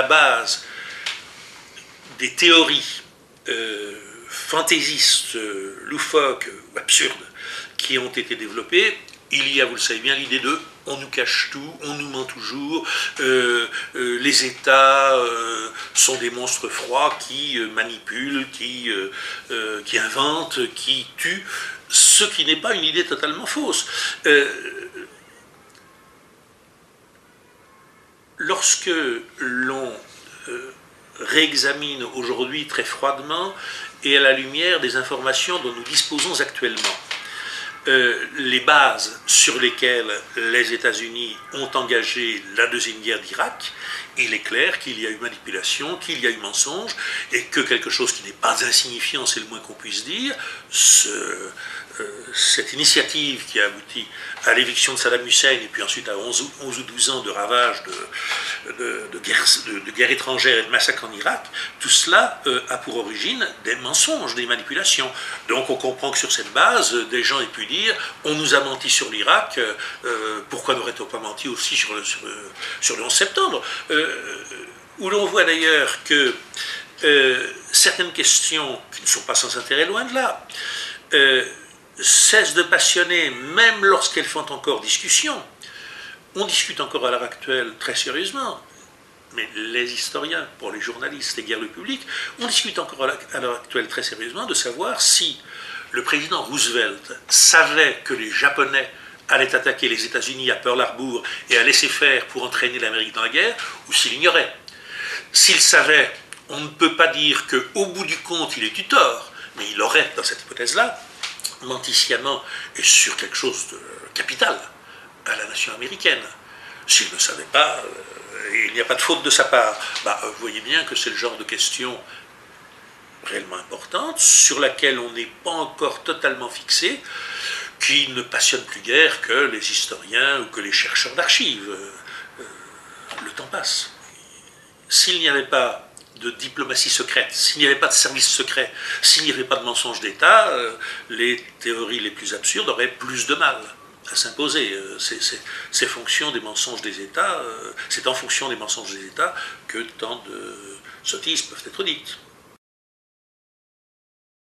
la base des théories fantaisistes, loufoques, absurdes, qui ont été développées, il y a, vous le savez bien, l'idée de on nous cache tout, on nous ment toujours, les États sont des monstres froids qui manipulent, qui inventent, qui tuent, ce qui n'est pas une idée totalement fausse. Lorsque l'on réexamine aujourd'hui très froidement et à la lumière des informations dont nous disposons actuellement, les bases sur lesquelles les États-Unis ont engagé la deuxième guerre d'Irak, il est clair qu'il y a eu manipulation, qu'il y a eu mensonge, et que quelque chose qui n'est pas insignifiant, c'est le moins qu'on puisse dire, cette initiative qui a abouti à l'éviction de Saddam Hussein et puis ensuite à 11 ou 12 ans de ravages de guerre étrangère et de massacres en Irak, tout cela a pour origine des mensonges, des manipulations. Donc on comprend que sur cette base, des gens aient pu dire on nous a menti sur l'Irak, pourquoi n'aurait-on pas menti aussi sur le 11 septembre où l'on voit d'ailleurs que certaines questions qui ne sont pas sans intérêt, loin de là, cessent de passionner, même lorsqu'elles font encore discussion. On discute encore à l'heure actuelle très sérieusement, mais les historiens, pour les journalistes, les guerres publiques, on discute encore à l'heure actuelle très sérieusement de savoir si le président Roosevelt savait que les Japonais allaient attaquer les États-Unis à Pearl Harbor et à laisser faire pour entraîner l'Amérique dans la guerre, ou s'il ignorait. S'il savait, on ne peut pas dire qu'au bout du compte, il ait eu tort, mais il aurait, dans cette hypothèse-là, menti sciemment et sur quelque chose de capital à la nation américaine. S'il ne savait pas, il n'y a pas de faute de sa part. Vous voyez bien que c'est le genre de question réellement importante, sur laquelle on n'est pas encore totalement fixé, qui ne passionne plus guère que les historiens ou que les chercheurs d'archives. Le temps passe. S'il n'y avait pas de diplomatie secrète, s'il n'y avait pas de service secret, s'il n'y avait pas de mensonges d'État, les théories les plus absurdes auraient plus de mal à s'imposer. C'est fonction des mensonges des États, c'est en fonction des mensonges des États que tant de sottises peuvent être dites.